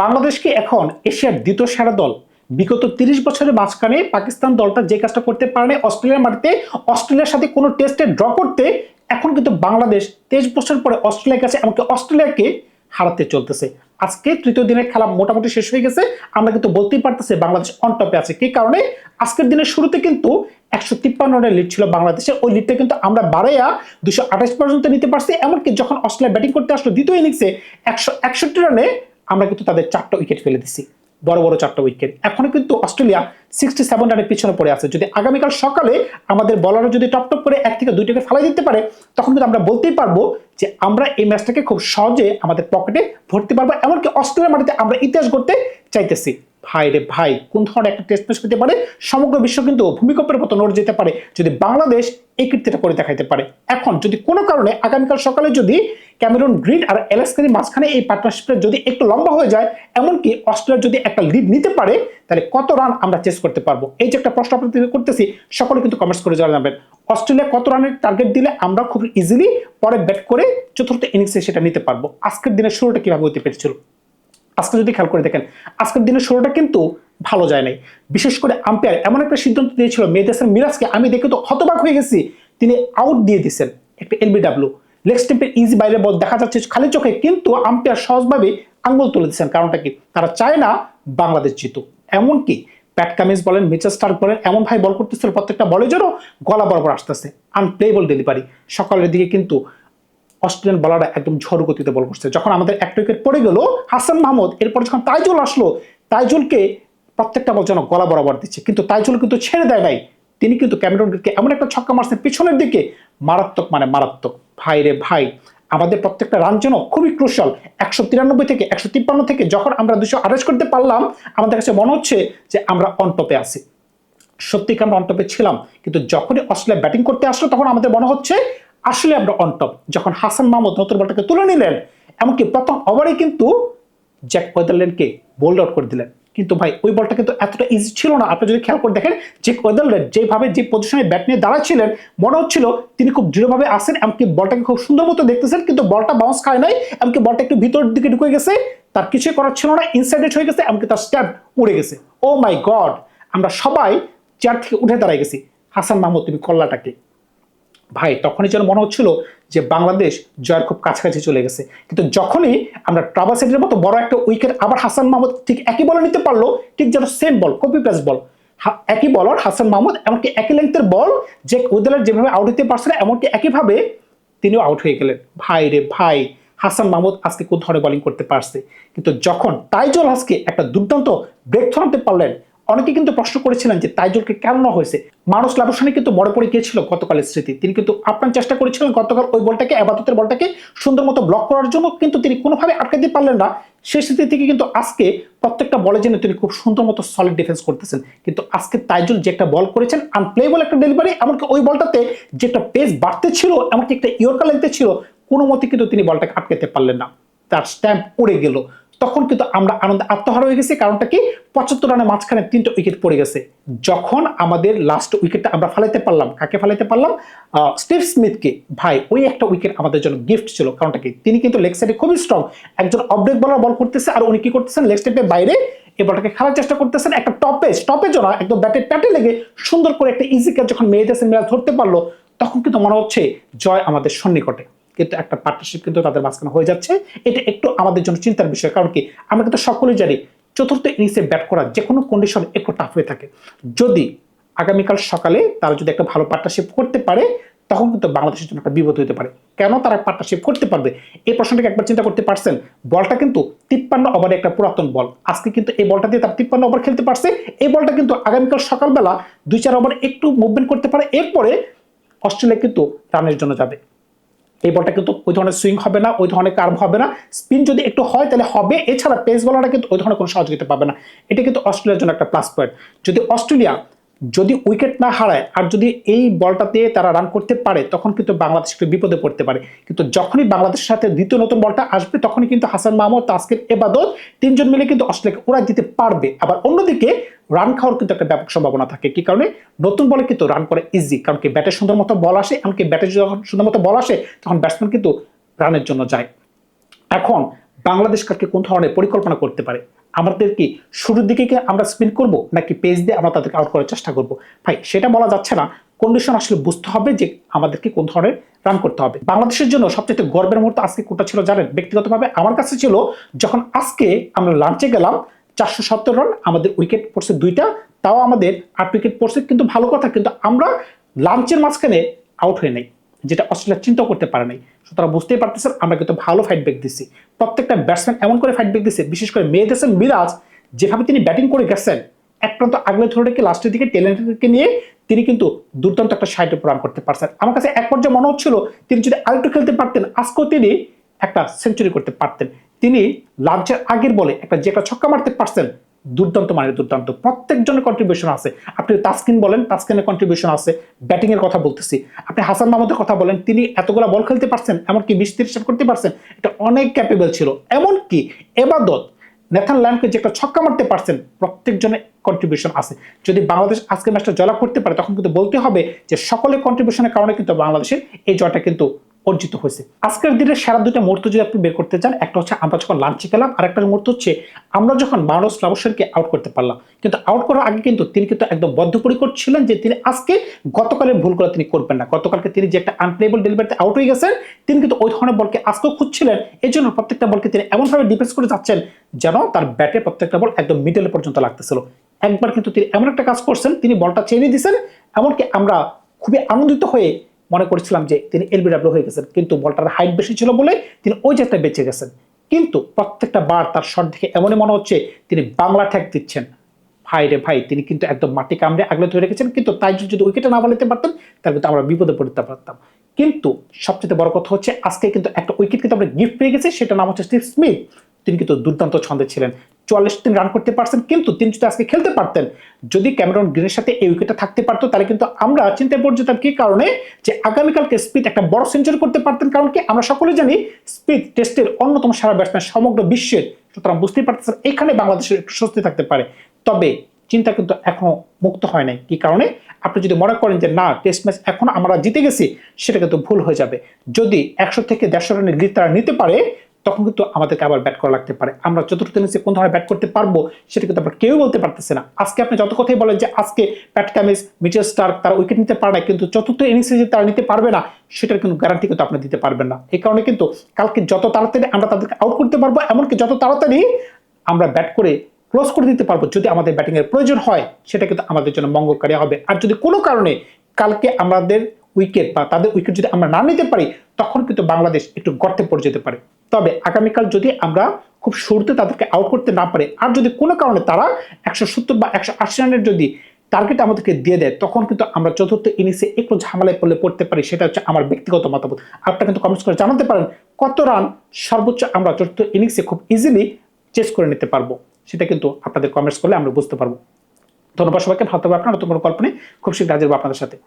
বাংলাদেশকে এখন এশিয়ার দ্বিতীয় সেরা দল। বিগত ৩০ বছরের মাঝখানে পাকিস্তান দলটা যে কাজটা করতে পারেনি অস্ট্রেলিয়ার মাটিতে, অস্ট্রেলিয়ার সাথে কোনো টেস্টে ড্র করতে, এখন কিন্তু বাংলাদেশ ২৩ বছর পরে অস্ট্রেলিয়ার কাছে এমনকি অস্ট্রেলিয়াকে হারাতে চলতেছে। আজকে তৃতীয় দিনের খেলা মোটামুটি শেষ হয়ে গেছে, আমরা কিন্তু বলতেই পারতেছি বাংলাদেশ অন টপে আছে। কি কারণে? আজকের দিনের শুরুতে কিন্তু ১৫৩ রানের লিড ছিল বাংলাদেশের, ওই লিডটা কিন্তু আমরা বাড়াইয়া ২২৮ পর্যন্ত নিতে পারছি। এমনকি যখন অস্ট্রেলিয়া ব্যাটিং করতে আসলো দ্বিতীয় ইনিংসে ১৬১ রানে আমরা কিন্তু তাদের ৪টা উইকেট ফেলে দিচ্ছি, বড় বড় ৪টা উইকেট। এখনো কিন্তু অস্ট্রেলিয়া 67 রানের পিছনে পড়ে আছে। যদি আগামীকাল সকালে আমাদের বলাররা যদি টপ টপ করে ১ থেকে ২ উইকেট ফেলাই দিতে পারে, তখন কিন্তু আমরা বলতেই পারবো যে আমরা এই ম্যাচটাকে খুব সহজে আমাদের পকেটে ভরতে পারবো। এমনকি অস্ট্রেলিয়ার মাটিতে আমরা ইতিহাস গড়তে চাইতেছি। ভাই রে ভাই, কোন ধরনের একটা টেস্ট ম্যাচ হতে পারে, সমগ্র বিশ্ব কিন্তু ভূমিকম্পের মতো নড়ে যেতে পারে যদি বাংলাদেশ এই কীর্তিটা করে দেখাইতে পারে। এখন যদি কোনো কারণে আগামীকাল সকালে যদি ক্যামেরন গ্রিন আর এলেক্স কেরির মাঝখানে এই পার্টনারশিপটা যদি একটু লম্বা হয়ে যায়, এমনকি অস্ট্রেলিয়া যদি একটা লিড নিতে পারে, তাহলে কত রান আমরা চেস করতে পারবো? এই যে একটা প্রশ্ন আপনাদের করতেছি, সকলে কিন্তু কমেন্টস করে জানাবেন। অস্ট্রেলিয়া কত রানের টার্গেট দিলে আমরা খুব ইজিলি পরে ব্যাট করে চতুর্থ ইনিংসে সেটা নিতে পারবো? আজকের দিনের শুরুটা কিভাবে হতে পেরেছিল আজকে যদি খেয়াল করে দেখেন, আজকের দিনের শুরুটা কিন্তু ভালো যায় নাই। বিশেষ করে আম্পায়ার এমন একটা সিদ্ধান্ত দিয়েছিল মেহেদি মিরাজকে, আমি দেখে তো হতবাক হয়ে গেছি। তিনি আউট দিয়ে দিচ্ছেন একটা এলবিডব্লিউ, লেগ স্টেম্পের ইজি বাইরে বল দেখা যাচ্ছে খালি চোখে, কিন্তু আম্পায়ার সহজভাবে আঙ্গুল তুলে দিচ্ছেন। কারণটা কি? তারা চায় না বাংলাদেশ জিতুক। এমনকি প্যাট কামিন্স বলেন, মিচেল স্টার্ক বলেন, এমন ভাই বল করতেছিল প্রত্যেকটা বলের জন্য গলা বরাবর আসতেছে, আনপ্লেবল ডেলিভারি। সকালের দিকে কিন্তু অস্ট্রেলিয়ান বলাররা একদম ঝড় গতিতে বল করছে। যখন আমাদের একটা উইকেট পড়ে গেল, হাসান মাহমুদ এরপর যখন তাইজুল আসলো, তাইজুলকে প্রত্যেকটা বল যেন গলা বরাবর দিচ্ছে, কিন্তু তাইজুল কিন্তু ছেড়ে দেয় নাই। তিনি কিন্তু ক্যামেরন গ্রিনকে এমন একটা ছক্কা মারছেন পিছনের দিকে, মারাত্মক মানে মারাত্মক। ভাই রে ভাই, আমাদের প্রত্যেকটা রান যেন খুবই ক্রুশাল। ১৯৩ থেকে ১৫৩ থেকে যখন আমরা ২২৮ করতে পারলাম, আমাদের কাছে মনে হচ্ছে যে আমরা অন টপে আছি। সত্যিকার আমরা অন টপে ছিলাম, কিন্তু যখনই অস্ট্রেলিয়া ব্যাটিং করতে আসলো, তখন আমাদের মনে হচ্ছে আসলে আমরা অন টপ। যখন হাসান মাহমুদ নতুন বলটাকে তুলে নিলেন, এমনকি প্রথম ওভারে কিন্তু জ্যাক ওয়েদারল্যান্ডকে বোল্ড আউট করে দিলেন। কিন্তু ভাই ওই বলটা কিন্তু এতটা ইজি ছিল না। আপনি যদি খেয়াল করে দেখেন, জ্যাক ওয়েদারল্যান্ড যেভাবে যে পজিশনে ব্যাট নিয়ে দাঁড়াচ্ছিলেন, মনে হচ্ছিল তিনি খুব দৃঢ়ভাবে আসেন, এমনকি বলটাকে খুব সুন্দর মতো দেখতেছেন, কিন্তু বলটা বাউন্স খায় নাই, এমনকি বলটা একটু ভিতরের দিকে ঢুকে গেছে, তার কিছুই করার ছিল না, ইনসাইডেড হয়ে গেছে, এমনকি তার স্ট্যাম্প উড়ে গেছে। ও মাই গড, আমরা সবাই চেয়ার থেকে উঠে দাঁড়ায় গেছি। হাসান মাহমুদ, তুমি কল্লাটাকে ভাই, তখনই যেন মনে হচ্ছিল যে বাংলাদেশ জয়ের খুব কাছাকাছি চলে গেছে। কিন্তু যখনই আমরা ট্রাভাল সেটের মতো বড় একটা উইকেট আবার হাসান মাহমুদ ঠিক একই বলে নিতে পারলো, ঠিক যেন সেম বল, কপি পেস্ট বল, একই বলার হাসান মাহমুদ, এমনকি একই লেন্থের বল যে উদ্দালার যেভাবে আউট হতে পারছিল, এমনকি একইভাবে তিনিও আউট হয়ে গেলেন। ভাই রে ভাই, হাসান মাহমুদ আজকে কোন ধরনের বোলিং করতে পারছে, কিন্তু যখন তাইজুল আজকে একটা দুর্দান্ত ব্রেক ধরাতে পারলেন, অনেকে কিন্তু প্রশ্ন করেছিলেন যে তাইজুলকে কেন না হয়েছে। মানুষ লাভসানে কিন্তু মনে পড়ে গিয়েছিল গতকালের স্মৃতি। তিনি কিন্তু আপ্রাণ চেষ্টা করেছিলেন গতকাল ওই বলটাকে, আবাদতের বলটাকে সুন্দর মতো ব্লক করার জন্য, কিন্তু তিনি কোনোভাবে আটকাতে পারলেন না। সেই স্মৃতি থেকে কিন্তু আজকে প্রত্যেকটা বলে জন্য তিনি খুব সুন্দর মতো সলিড ডিফেন্স করতেছেন। কিন্তু আজকে তাইজুল যে একটা বল করেছেন, আনপ্লেবল একটা ডেলিভারি, এমনকি ওই বলটাতে যে একটা পেস বাড়তে ছিল, এমনকি একটা ইয়র্কার লেন্থে ছিল, কোনো মতে কিন্তু তিনি বলটাকে আটকাতে পারলেন না, তার স্ট্যাম্প উড়ে গেল। তখন কিন্তু আমরা আনন্দে আত্মহারা হয়ে গেছি। কারণটা কি? ৭৫ রানের মাঝখানে ৩টা উইকেট পড়ে গেছে। যখন আমাদের লাস্ট উইকেটটা আমরা ফেলাইতে পারলাম, কাকে ফেলাইতে পারলাম? স্টিভ স্মিথকে। ভাই ওই একটা উইকেট আমাদের জন্য গিফট ছিল। কারণটা কি? তিনি কিন্তু লেগ সাইডে খুবই স্ট্রং, একজন অফব্রেক বলার বল করতেছে, আর উনি কি করতেছেন? লেগ স্টেপের বাইরে এই বলটাকে খেলার চেষ্টা করতেছেন, একটা টপেজ না, একদম ব্যাটের প্যাটে লেগে সুন্দর করে একটা ইজি ক্যাচ যখন মেহেদি মিরাজ ধরতে পারলো, তখন কিন্তু মনে হচ্ছে জয় আমাদের সন্নিকটে। কিন্তু একটা পার্টনারশিপ কিন্তু তাদের মাঝখানে হয়ে যাচ্ছে, এটা একটু আমাদের জন্য চিন্তার বিষয়। কারণ কি? আমরা কিন্তু সকলেই জানি চতুর্থ ইনিংসে ব্যাট করা যে কোনো কন্ডিশন একটু টাফ হয়ে থাকে। যদি আগামীকাল সকালে তারা যদি একটা ভালো পার্টনারশিপ করতে পারে, তখন কিন্তু বাংলাদেশের জন্য একটা বিপদ হতে পারে। কেন তারা পার্টনারশিপ করতে পারবে? এই প্রশ্নটাকে একবার চিন্তা করতে পারছেন? বলটা কিন্তু 53 ওভারে একটা পুরাতন বল। আজকে কিন্তু এই বলটা দিয়ে তারা 53 ওভার খেলতে পারছে। এই বলটা কিন্তু আগামীকাল সকালবেলা 2-4 ওভার একটু মুভমেন্ট করতে পারে, এরপরে অস্ট্রেলিয়া কিন্তু রানের জন্য যাবে। এই বলটা কিন্তু ওই ধরনের সুইং হবে না, ওই ধরনের কার্ভ হবে না। স্পিন যদি একটু হয় তাহলে হবে, এছাড়া পেস বলাররা কিন্তু ওই ধরনের কোনো সহযোগিতা পাবে না। এটা কিন্তু অস্ট্রেলিয়ার জন্য একটা প্লাস পয়েন্ট। যদি অস্ট্রেলিয়া যদি উইকেট না হারায় আর যদি এই বলটাতে তারা রান করতে পারে, তখন কিন্তু বাংলাদেশ একটু বিপদে পড়তে পারে। কিন্তু যখনই বাংলাদেশের সাথে দ্বিতীয় নতুন বলটা আসবে, তখনই কিন্তু হাসান মাহমুদ, তাসকিন, এবাদত তিনজন মিলে কিন্তু অস্ট্রেলিয়াকে উড়াই দিতে পারবে। আবার অন্যদিকে রান খাওয়ার কিন্তু একটা ব্যাপক সম্ভাবনা থাকে। কি কারণে? নতুন বলে কিন্তু রান করে ইজি, কারণ কি ব্যাটে সুন্দর মতো বল আসে, এমনকি ব্যাটে যখন সুন্দর মতো বল আসে, তখন ব্যাটসম্যান কিন্তু রানের জন্য যায়। এখন বাংলাদেশ কালকে কোন ধরনের পরিকল্পনা করতে পারে? আমাদের কি শুরুর দিকে কি আমরা স্পিন করব, নাকি পেস দিয়ে আমরা তাদেরকে আউট করার চেষ্টা করব? ভাই সেটা বলা যাচ্ছে না, কন্ডিশন আসলে বুঝতে হবে যে আমাদেরকে কোন ধরনের রান করতে হবে। বাংলাদেশের জন্য সবচেয়ে গর্বের মুহূর্ত আজকে কোনটা ছিল জানেন? ব্যক্তিগতভাবে আমার কাছে ছিল যখন আজকে আমরা লাঞ্চে গেলাম, 470 রান, আমাদের উইকেট পড়ছে 2টা, তাও আমাদের 8 উইকেট পড়ছে, কিন্তু ভালো কথা, কিন্তু আমরা লাঞ্চের মাঝখানে আউট হয়ে নাই, যেটা অস্ট্রেলিয়া চিন্তা করতে পারে নাই। সুতরাং বুঝতেই পারতেছেন আমরা কিন্তু ভালো ফাইট ব্যাক দিচ্ছি। প্রত্যেকটা ব্যাটসম্যান এমন করে ফাইট ব্যাক দিচ্ছে, বিশেষ করে মেহেদী হাসান মিরাজ যেভাবে তিনি ব্যাটিং করে গেছেন, এক প্রান্ত আগলে ধরে রেখে লাস্টের দিকে ট্যালেন্টকে নিয়ে তিনি কিন্তু দুর্দান্ত একটা 60 রান করতে পারছেন। আমার কাছে এক পর্যায়ে মনে হচ্ছিল তিনি যদি আরেকটু খেলতে পারতেন, আজকেও তিনি একটা সেঞ্চুরি করতে পারতেন। তিনি লাঞ্চের আগের বলে যে একটা ছক্কা মারতে পারছেন, দুর্দান্ত, মানে দুর্দান্ত। প্রত্যেকজনের কন্ট্রিবিউশন আছে। আপনি তাসকিন বলেন, তাসকিনের কন্ট্রিবিউশন আছে, ব্যাটিং এর কথা বলতেছি। আপনি হাসান মাহমুদের কথা বলেন, তিনি এতগুলা বল খেলতে পারছেন, এমনকি 20-30 রান করতে পারছেন, এটা অনেক ক্যাপেবল ছিল। এমনকি এবাদত, নেথান ল্যান্ডকে যে একটা ছক্কা মারতে পারছেন, প্রত্যেকজনের কন্ট্রিবিউশন আছে। যদি বাংলাদেশ আজকে ম্যাচটা জয়লাভ করতে পারে, তখন কিন্তু বলতে হবে যে সকলের কন্ট্রিবিউশনের কারণে কিন্তু বাংলাদেশের এই জয়টা কিন্তু অর্জিত হয়েছে। আজকের দিনের সেরা দুইটা মুহূর্ত যদি আপনি বের করতে চান, একটা হচ্ছে আমরা যখন লাঞ্চে গেলাম, আর একটা মুহূর্ত হচ্ছে আমরা যখন মানস লাবসানকে আউট করতে পারলাম। কিন্তু আউট করার আগে কিন্তু তিনি কিন্তু একদম বদ্ধপরিকর ছিলেন যে তিনি আজকে গতকালের ভুলগুলো তিনি করবেন না। গতকালকে তিনি যে একটা আনপ্লেয়েবল ডেলিভারিতে আউট হয়ে গেছেন, তিনি কিন্তু ওই ধরনের বলকে আজকেও খুঁজছিলেন। এই জন্য প্রত্যেকটা বলকে তিনি এমনভাবে ডিফেন্স করে যাচ্ছেন যেন তার ব্যাটে প্রত্যেকটা বল একদম মিডল পর্যন্ত লাগতেছিল। একবার কিন্তু তিনি এমন একটা কাজ করছেন, তিনি বলটা চেয়ে দিয়েছেন, এমনকি আমরা খুবই আনন্দিত হয়ে মনে করেছিলাম যে তিনি এলবিডব্লিউ হয়ে গেছেন, কিন্তু বলটার হাইট বেশি ছিল বলে তিনি ওই জায়গাটা বেঁচে গেছেন। কিন্তু প্রত্যেকটা বার তার শট দেখে এমনই মনে হচ্ছে তিনি বাংলা ঠ্যাক দিচ্ছেন। ভাই রে ভাই, তিনি কিন্তু একদম মাটি কামড়ে আগলে ধরে রেখেছেন, কিন্তু তাই যদি উইকেটে না বলাতে পারতেন, তাহলে কিন্তু আমরা বিপদে পড়তে পারতাম। কিন্তু সবচেয়ে বড় কথা হচ্ছে আজকে কিন্তু একটা উইকেট কিন্তু আমরা গিফট পেয়ে গেছি, সেটা নাম হচ্ছে স্টিভ স্মিথ। তিনি কিন্তু দুর্দান্ত ছন্দে ছিলেন, 44 তিনি রান করতে পারছেন। কিন্তু তিনি যদি আজকে খেলতে পারতেন, যদি ক্যামেরন গ্রিনের সাথে এই উইকেটটা থাকতে পারতো, তাহলে কিন্তু আমরা চিন্তায় পড়ে যেতাম কি কারণে, যে আগামীকালকে স্মিথ একটা বড় সেঞ্চুরি করতে পারতেন। কারণ কি, আমরা সকলে জানি স্মিথ টেস্টের অন্যতম সেরা ব্যাটসম্যান সমগ্র বিশ্বের। সুতরাং বুঝতেই পারতেছেন এখানে বাংলাদেশের একটু স্বস্তি থাকতে পারে। তবে চিন্তা কিন্তু এখনো মুক্ত হয় নাই। কি কারণে? আপনি যদি মনে করেন যে না, টেস্ট ম্যাচ এখন আমরা জিতে গেছি, সেটা কিন্তু ভুল হয়ে যাবে। যদি 100 থেকে 150 রানের লিড তারা নিতে পারে, তখন কিন্তু আমাদেরকে আবার ব্যাট করা লাগতে পারে। আমরা চতুর্থ ইনিংসে কোন ধরনের ব্যাট করতে পারবো, সেটা কিন্তু আমরা কেউ বলতে পারতেছে না। আজকে আপনি যত কথাই বলেন যে আজকে প্যাট কামিন্স, মিচেল স্টার্ক তারা উইকেট নিতে পারে না, কিন্তু চতুর্থ ইনিংসে যে তারা নিতে পারবে না, সেটার কিন্তু গ্যারান্টি কিন্তু আপনি দিতে পারবেন না। এই কারণে কিন্তু কালকে যত তাড়াতাড়ি আমরা তাদেরকে আউট করতে পারবো, এমনকি যত তাড়াতাড়ি আমরা ব্যাট করে ক্লোজ করে দিতে পারবো, যদি আমাদের ব্যাটিং এর প্রয়োজন হয়, সেটা কিন্তু আমাদের জন্য মঙ্গলকারী হবে। আর যদি কোনো কারণে কালকে আমাদের উইকেট বা তাদের উইকেট যদি আমরা না নিতে পারি, তখন কিন্তু বাংলাদেশ একটু গর্তে পড়ে যেতে পারে। তবে আগামীকাল যদি আমরা খুব শুরুতে তাদেরকে আউট করতে না পারি, আর যদি কোনো কারণে তারা 170 বা 180 রানের যদি টার্গেট আমাদেরকে দিয়ে দেয়, তখন কিন্তু আমরা চতুর্থ ইনিংসে একটু ঝামেলায় পড়তে পারি। সেটা হচ্ছে আমার ব্যক্তিগত মতামত। আপনারা কিন্তু কমেন্টস করে জানাতে পারেন কত রান সর্বোচ্চ আমরা চতুর্থ ইনিংসে খুব ইজিলি চেস করে নিতে পারবো। সেটা কিন্তু আপনাদের কমেন্টস করলে আমরা বুঝতে পারবো। ধন্যবাদ সবাইকে। ভালো থাকবে আপনারা। নতুন কোনো গল্প নিয়ে খুব শীঘ্র হাজির হবো আপনাদের সাথে।